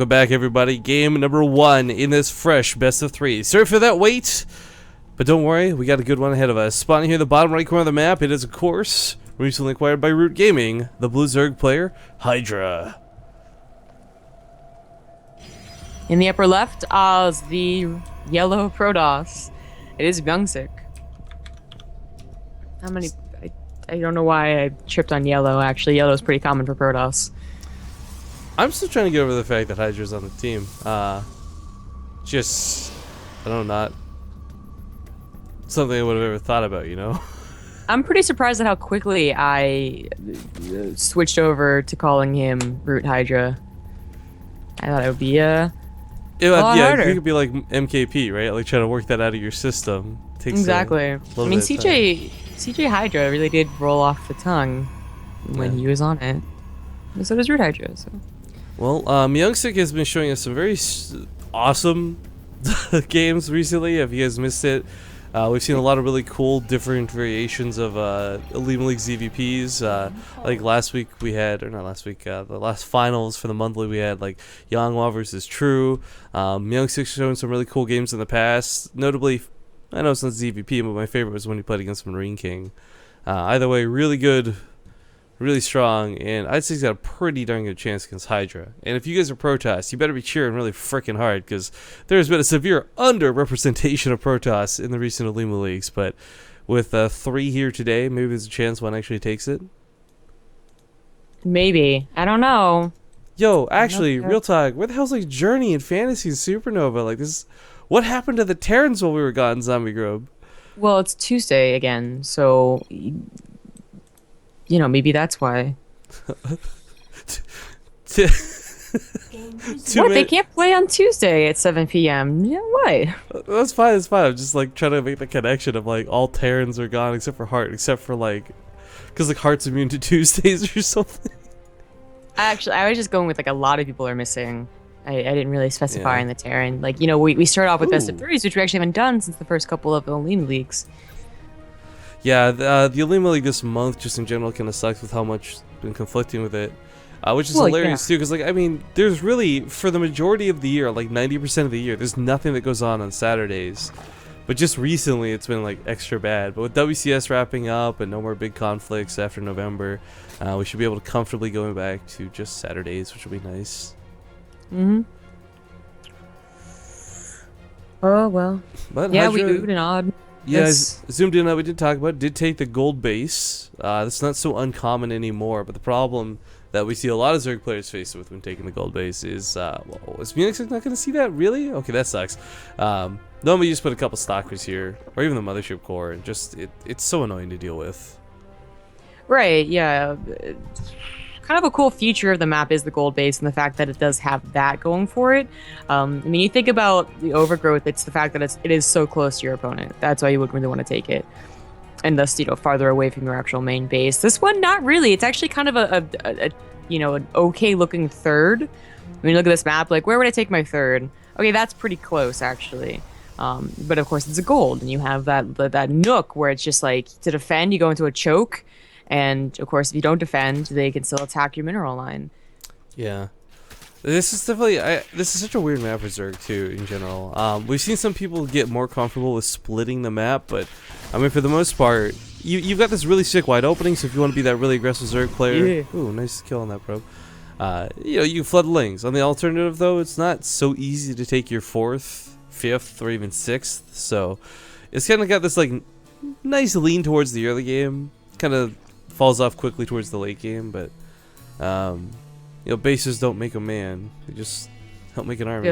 Welcome back, everybody. Game number 1 in this fresh best of 3. Sorry for that wait, but don't worry, we got a good one ahead of us. Spawning here in the bottom right corner of the map, it is, of course, recently acquired by Root Gaming, the Blue Zerg player, Hydra. In the upper left is the yellow Protoss. It is MyungSik. How many? I don't know why I tripped on yellow. Actually, yellow is pretty common for Protoss. I'm still trying to get over the fact that Hydra's on the team. Just, I don't know, not something I would have ever thought about, you know? I'm pretty surprised at how quickly I switched over to calling him Root Hydra. I thought it would be a lot harder. You could be like MKP, right? Like trying to work that out of your system. Takes exactly. I mean, CJ Hydra really did roll off the tongue when he was on it. And so does Root Hydra. So. Well, MyungSik has been showing us some very awesome games recently. If you guys missed it, we've seen a lot of really cool different variations of OlimoLeague ZVPs. Like last week we had, or not last week, the last finals for the monthly we had like Yanghwa versus True. MyungSik's shown some really cool games in the past. Notably, I know it's not ZVP, but my favorite was when he played against Marine King. Either way, really good. Really strong, and I'd say he's got a pretty darn good chance against Hydra. And if you guys are Protoss, you better be cheering really freaking hard, because there's been a severe underrepresentation of Protoss in the recent OlimoLeagues. But with 3 here today, maybe there's a chance one actually takes it. Maybe. I don't know. Yo, actually, real talk, where the hell's like Journey and Fantasy and Supernova? Like this, what happened to the Terrans while we were gone in Zombie Grove? Well, it's Tuesday again, so... You know, maybe that's why. What? They can't play on Tuesday at 7 p.m. Yeah, why? That's fine. It's fine. I'm just like trying to make the connection of like all Terrans are gone except for Heart, except for like, because like Heart's immune to Tuesdays or something. Actually, I was just going with like a lot of people are missing. I didn't really specify in the Terran. Like, you know, we start off with best of threes, which we actually haven't done since the first couple of OlimoLeagues. Yeah, the OlimoLeague this month, just in general, kind of sucks with how much been conflicting with it, which is hilarious too. Because like, I mean, there's really for the majority of the year, like 90% of the year, there's nothing that goes on Saturdays. But just recently, it's been like extra bad. But with WCS wrapping up and no more big conflicts after November, we should be able to comfortably going back to just Saturdays, which will be nice. Oh well. But yeah, Hydra, we oohed and awed. Yeah, zoomed in. We did talk about. Did take the gold base. That's not so uncommon anymore. But the problem that we see a lot of Zerg players face with when taking the gold base is, well, is MyungSik not going to see that? Really? Okay, that sucks. Normally, you just put a couple stalkers here, or even the mothership core, and just it's so annoying to deal with. Right. Yeah. Kind of a cool feature of the map is the gold base and the fact that it does have that going for it. I mean, you think about the overgrowth, it's the fact that it is so close to your opponent. That's why you would really want to take it. And thus, you know, farther away from your actual main base. This one, not really. It's actually kind of a you know, an okay looking third. When you look at this map, like, where would I take my third? Okay, that's pretty close, actually. But of course, it's a gold, and you have that nook where it's just like, to defend, you go into a choke. And, of course, if you don't defend, they can still attack your mineral line. Yeah. This is definitely... this is such a weird map for Zerg, too, in general. We've seen some people get more comfortable with splitting the map, but, I mean, for the most part, you've got this really sick wide opening, so if you want to be that really aggressive Zerg player... Yeah. Ooh, nice kill on that probe. You know, you flood lanes. On the alternative, though, it's not so easy to take your 4th, 5th, or even 6th, so... It's kind of got this, like, nice lean towards the early game. Kind of... falls off quickly towards the late game, but you know, bases don't make a man; they just help make an army.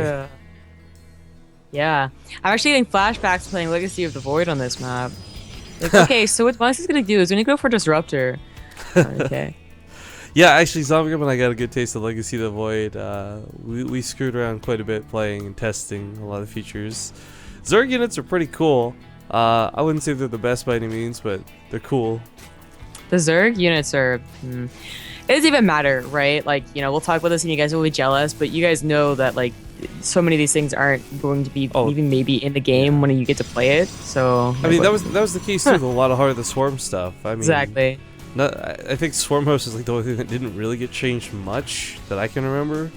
Yeah. I'm actually getting flashbacks to playing Legacy of the Void on this map. Like, okay, so what MyungSik's gonna do is we're gonna go for Disruptor. Okay. Yeah, actually, Zombie Grub and I got a good taste of Legacy of the Void. We screwed around quite a bit playing and testing a lot of features. Zerg units are pretty cool. I wouldn't say they're the best by any means, but they're cool. The Zerg units are... it doesn't even matter, right? Like, you know, we'll talk about this and you guys will be jealous, but you guys know that, like, so many of these things aren't going to be even maybe in the game when you get to play it, so... I mean, that was the case, too, with a lot of Heart of the Swarm stuff. I mean, exactly. I think Swarm Host is, like, the only thing that didn't really get changed much that I can remember.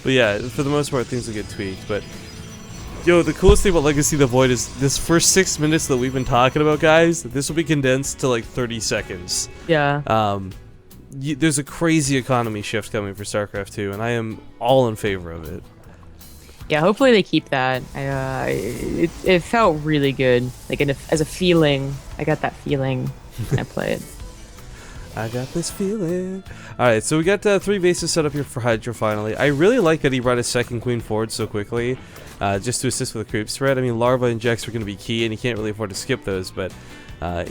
But yeah, for the most part, things will get tweaked. But yo, the coolest thing about Legacy of the Void is this first 6 minutes that we've been talking about, guys. This will be condensed to like 30 seconds. Yeah. There's a crazy economy shift coming for StarCraft 2, and I am all in favor of it. Yeah, hopefully they keep that. It felt really good. Like as a feeling, I got that feeling when I played. I got this feeling. Alright, so we got 3 bases set up here for Hydra finally. I really like that he brought his second queen forward so quickly, just to assist with the creep spread. I mean, Larva and Jax are going to be key, and he can't really afford to skip those, but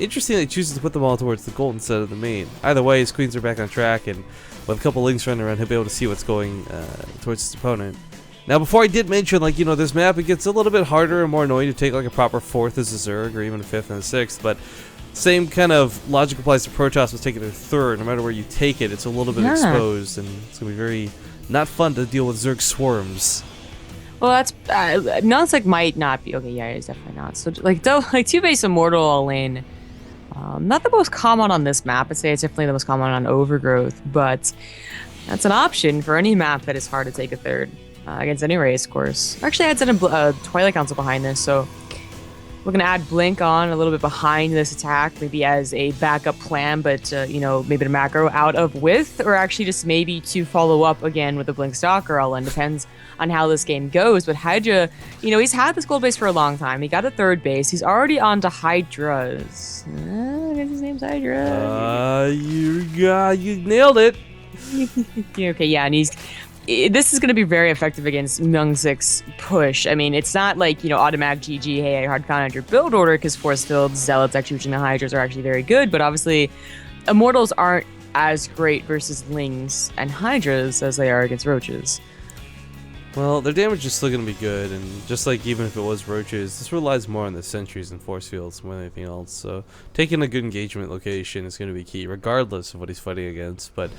interesting that he chooses to put them all towards the gold instead of the main. Either way, his queens are back on track, and with a couple links running around, he'll be able to see what's going towards his opponent. Now, before I did mention, like, you know, this map, it gets a little bit harder and more annoying to take, like, a proper 4th as a Zerg, or even a 5th and a 6th, but same kind of logic applies to Protoss with taking a 3rd. No matter where you take it, it's a little bit exposed, and it's going to be very not fun to deal with Zerg swarms. Well, that's MyungSik might not be okay. Yeah, it's definitely not. So like 2-base Immortal all lane, not the most common on this map. I'd say it's definitely the most common on Overgrowth, but that's an option for any map that is hard to take a 3rd against any race course. Actually, I had set a Twilight Council behind this, so we're gonna add Blink on a little bit behind this attack, maybe as a backup plan, but you know, maybe to macro out of with, or actually just maybe to follow up again with the Blink Stalker. All in depends on how this game goes. But Hydra, you know, he's had this gold base for a long time. He got a 3rd base. He's already on to Hydras. I guess his name's Hydra. You nailed it. Okay, yeah, and this is going to be very effective against MyungSik's push. I mean, it's not like, you know, automatic GG, hey, hard count your build order, because Force Field, Zealots execution, the Hydras are actually very good, but obviously Immortals aren't as great versus Lings and Hydras as they are against Roaches. Well, their damage is still going to be good, and just like even if it was Roaches, this relies more on the sentries and force fields more than anything else, so taking a good engagement location is going to be key, regardless of what he's fighting against. But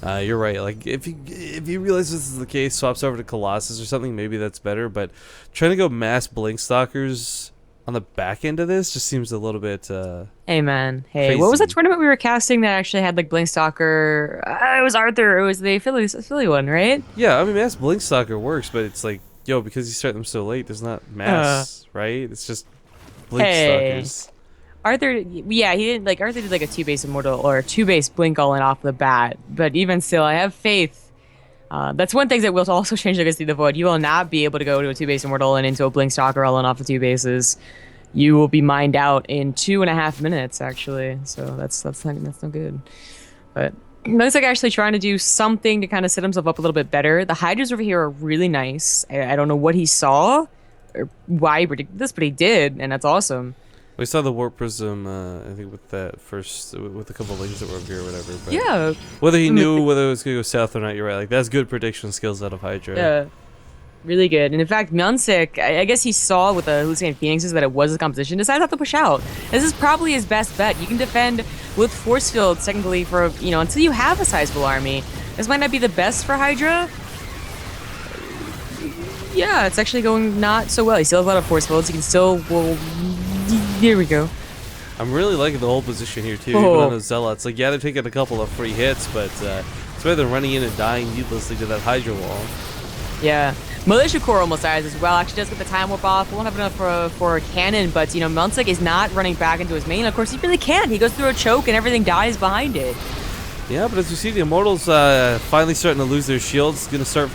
you're right, like, if you realize this is the case, swaps over to Colossus or something, maybe that's better, but trying to go mass Blink Stalkers on the back end of this just seems a little bit Hey man, hey, crazy. What was that tournament we were casting that actually had like Blink Stalker? It was Arthur. It was the Philly one, right? Yeah, I mean, mass Blink Stalker works, but it's like, yo, because you start them so late, there's not mass, right? It's just Blink Stalkers. Arthur, yeah, he didn't like Arthur did like a 2-base Immortal or a 2-base Blink all in off the bat, but even still, I have faith. That's one thing that will also change Legacy of the Void. You will not be able to go to a 2-base Immortal and into a Blink Stalker all in off of 2 bases. You will be mined out in 2.5 minutes, actually. So that's no good. But looks like actually trying to do something to kind of set himself up a little bit better. The Hydras over here are really nice. I don't know what he saw or why he predicted this, but he did, and that's awesome. We saw the Warp Prism, I think, with that first, with a couple of links that were up here or whatever. But Yeah. whether he knew whether it was going to go south or not, you're right. Like, that's good prediction skills out of Hydra. Yeah. Really good. And in fact, MyungSik, I guess he saw with the Hallucinating Phoenixes that it was a competition, decided not to push out. This is probably his best bet. You can defend with Force Field, technically, for, you know, until you have a sizable army. This might not be the best for Hydra. Yeah, it's actually going not so well. He still has a lot of Force Fields. He can still, well, there we go. I'm really liking the whole position here, too, even on the Zealots. Like, yeah, they're taking a couple of free hits, but it's better than running in and dying needlessly to that Hydra wall. Yeah. Militia Core almost dies as well. Actually does get the time warp off. Won't have enough for a cannon, but, you know, MyungSik is not running back into his main. Of course, he really can't. He goes through a choke and everything dies behind it. Yeah, but as you see, the Immortals finally starting to lose their shields. Going to start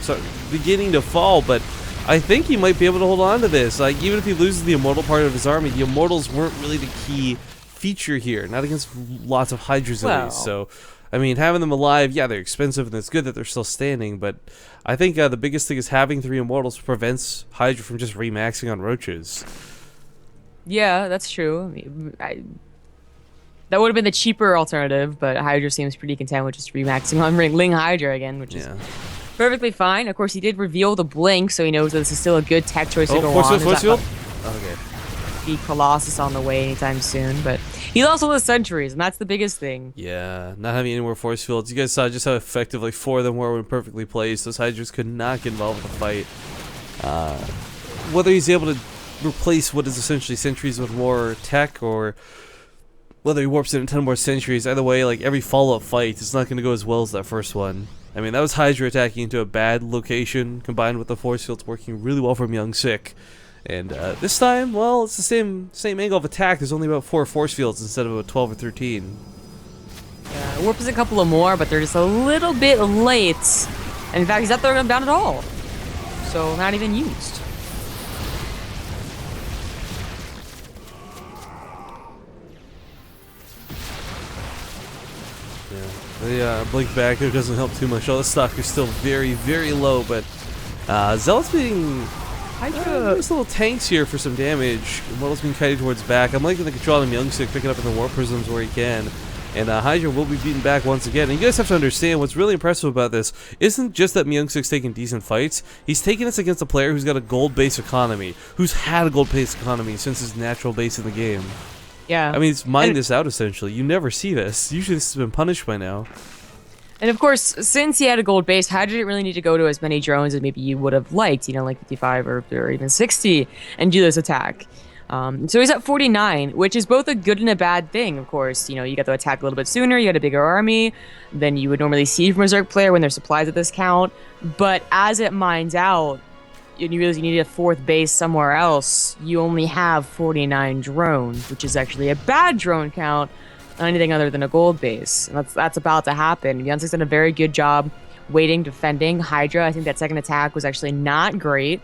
beginning to fall, but I think he might be able to hold on to this. Like, even if he loses the Immortal part of his army, the Immortals weren't really the key feature here. Not against lots of Hydras at least, so... I mean, having them alive, yeah, they're expensive, and it's good that they're still standing, but I think the biggest thing is having 3 Immortals prevents Hydra from just remaxing on Roaches. Yeah, that's true. I mean, that would have been the cheaper alternative, but Hydra seems pretty content with just remaxing on Ling Hydra again, which is perfectly fine. Of course, he did reveal the Blink, so he knows that this is still a good tech choice to go on. Force field? Okay. Be Colossus on the way anytime soon, but he's also the sentries, and that's the biggest thing. Yeah, not having any more force fields. You guys saw just how effective like 4 of them were when perfectly placed. Those Hydras could not get involved with the fight. Whether he's able to replace what is essentially sentries with more tech, or whether he warps in 10 more sentries, either way, like every follow-up fight, it's not going to go as well as that first one. I mean, that was Hydra attacking into a bad location, combined with the force fields working really well from MyungSik. And this time, well, it's the same angle of attack. There's only about 4 force fields instead of about 12 or 13. Yeah, Warp is a couple of more, but they're just a little bit late. And in fact, he's not throwing them down at all. So not even used. The blink back there doesn't help too much. All the stock is still very, very low, but Zealot's being nice little tanks here for some damage. Model's being kited towards back. I'm liking the control on MyungSik, picking up in the Warp Prisms where he can. And Hydra will be beaten back once again. And you guys have to understand, what's really impressive about this isn't just that MyungSik's taking decent fights. He's taking this against a player who's got a gold base economy, who's had a gold base economy since his natural base in the game. Yeah. I mean, it's mined this out, essentially. You never see this. Usually this has been punished by now. And of course, since he had a gold base, Hydra didn't really need to go to as many drones as maybe you would have liked, you know, like 55 or even 60, and do this attack. So he's at 49, which is both a good and a bad thing, of course. You know, you got to attack a little bit sooner, you had a bigger army than you would normally see from a Zerg player when their supplies at this count. But as it mines out, and you realize you need a 4th base somewhere else, you only have 49 drones, which is actually a bad drone count on anything other than a gold base. And that's about to happen. MyungSik's done a very good job waiting, defending. Hydra, I think that second attack was actually not great.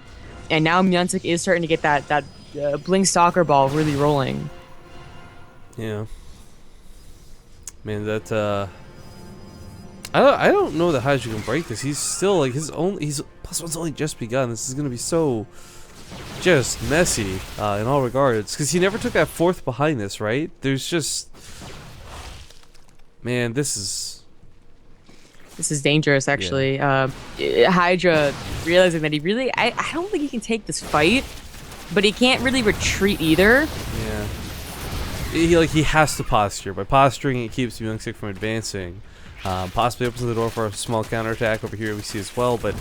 And now MyungSik is starting to get that Blink Stalker ball really rolling. Yeah. Man, that I don't know that Hydra can break this. He's still like his +1's only just begun. This is gonna be so just messy in all regards, because he never took that 4th behind this, right? There's just, man, this is dangerous, actually. Yeah. Hydra realizing that I don't think he can take this fight, but he can't really retreat either. Yeah. He has to posture. By posturing, it keeps MyungSik from advancing. Possibly opens the door for a small counterattack over here we see as well, but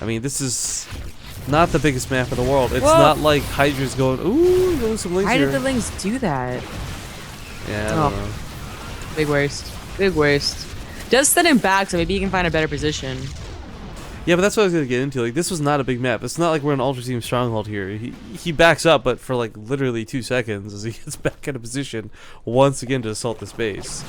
I mean, this is not the biggest map in the world. It's not like Hydra's going, ooh, going some links here. Why did the links do that? Yeah, I don't know. Big waste. Big waste. Does set him back, so maybe he can find a better position. Yeah, but that's what I was going to get into. Like, this was not a big map. It's not like we're in Ultra Team Stronghold here. He backs up, but for like literally 2 seconds as he gets back in a position once again to assault this base.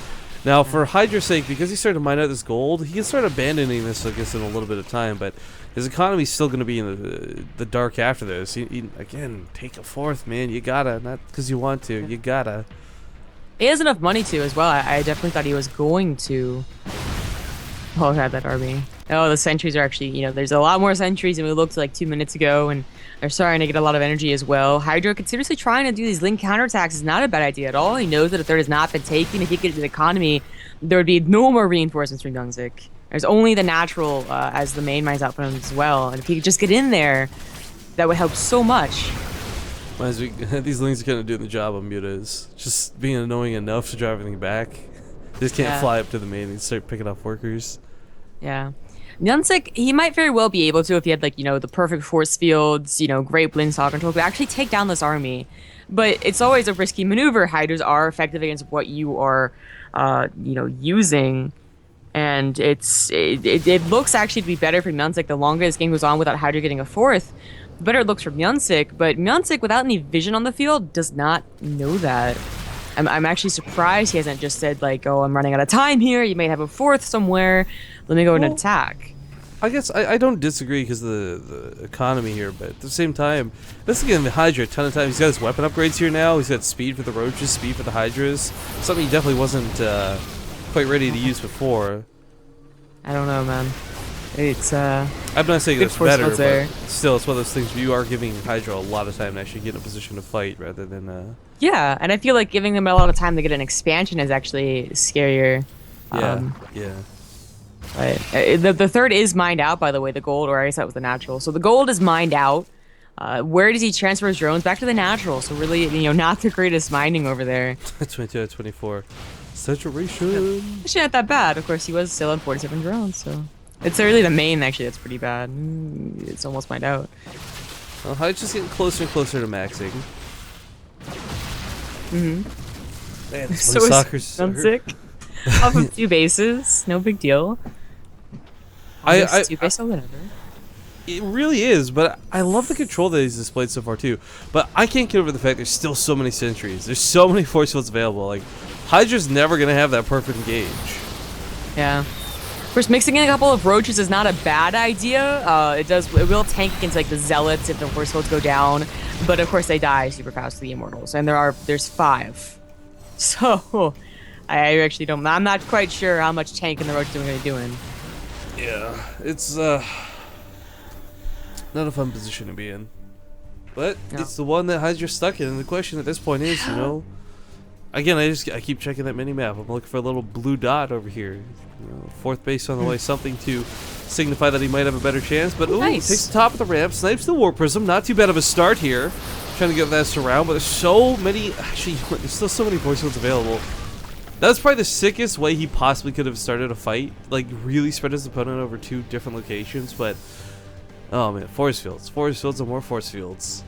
Now, for Hydra's sake, because he started to mine out this gold, he can start abandoning this, I guess, in a little bit of time, but his economy's still going to be in the dark after this. Again, take a 4th, man. You gotta. Not because you want to. You gotta. He has enough money to as well. I definitely thought he was going to. Oh, God, that army. Oh, the sentries are actually, you know, there's a lot more sentries than we looked like 2 minutes ago, and they're starting to get a lot of energy as well. Hydra seriously trying to do these link counterattacks is not a bad idea at all. He knows that if 3rd has not been taken, if he gets the economy, there would be no more reinforcements from MyungSik. There's only the natural as the main mines out for him as well. And if he could just get in there, that would help so much. These links are kind of doing the job on Muta's. Just being annoying enough to drive everything back. They just can't fly up to the main and start picking off workers. Yeah. MyungSik, he might very well be able to if he had, like, you know, the perfect force fields, you know, great blink stalker control, to actually take down this army. But it's always a risky maneuver. Hydras are effective against what you are, you know, using. And it looks actually to be better for MyungSik the longer this game goes on without Hydra getting a 4th. The better it looks for MyungSik, but MyungSik, without any vision on the field, does not know that. I'm actually surprised he hasn't just said, like, oh, I'm running out of time here. You may have a 4th somewhere. Let me go and attack. I guess I don't disagree because of the economy here, but at the same time, this is giving the Hydra a ton of time. He's got his weapon upgrades here now. He's got speed for the Roaches, speed for the Hydras. Something he definitely wasn't quite ready to use before. I don't know, man. It's I'm not saying it's better, but there. still, it's one of those things where you are giving Hydra a lot of time to actually get in a position to fight rather than. Yeah, and I feel like giving them a lot of time to get an expansion is actually scarier. Yeah. Right. The 3rd is mined out, by the way, the gold, or I guess that was the natural. So the gold is mined out. Where does he transfer his drones? Back to the natural. So really, you know, not the greatest mining over there. 22 out of 24. Saturation. Actually, not that bad. Of course, he was still on 47 drones, so. It's really the main, actually, that's pretty bad. It's almost mined out. Well, Hydra's just getting closer and closer to maxing. Man, so is MyungSik. Off of 2 bases. No big deal. I two base or whatever. It really is, but I love the control that he's displayed so far too. But I can't get over the fact there's still so many sentries. There's so many force fields available. Like, Hydra's never gonna have that perfect engage. Yeah. Of course, mixing in a couple of roaches is not a bad idea. It will tank against like the zealots if the force fields go down, but of course they die super fast to the immortals, and there's 5. So I actually don't. I'm not quite sure how much tanking the roaches are going to be doing. Yeah, it's not a fun position to be in, but it's the one that Hydra's stuck in. And the question at this point is, you know, again, I keep checking that mini map. I'm looking for a little blue dot over here. You know, 4th base on the way, something to signify that he might have a better chance. But Nice. Takes the top of the ramp, snipes the War Prism. Not too bad of a start here. Trying to get that surround, but there's so many. Actually, there's still so many force fields available. That's probably the sickest way he possibly could have started a fight. Like, really spread his opponent over 2 different locations, but. Oh man, force fields and more force fields.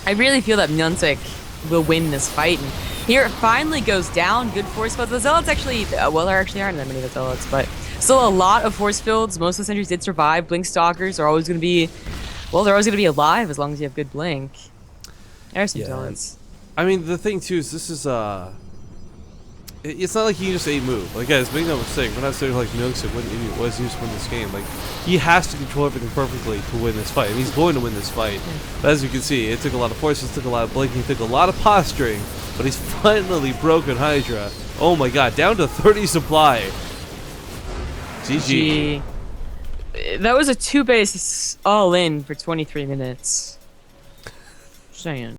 I really feel that MyungSik will win this fight. And here it finally goes down. Good force fields. The zealots actually, well, there actually aren't that many of the zealots, but still a lot of force fields. Most of the sentries did survive. Blink stalkers are always going to be, well, they're always going to be alive as long as you have good blink. There's some zealots. I mean, the thing too is this is it's not like you can just move. Like, guys, make no mistake, we're not saying like MyungSik was used to win this game. Like, he has to control everything perfectly to win this fight, and he's going to win this fight. But as you can see, it took a lot of forces, took a lot of blinking, took a lot of posturing, but he's finally broken Hydra. Oh my god, down to 30 supply. GG. That was a 2 base all in for 23 minutes. Saying.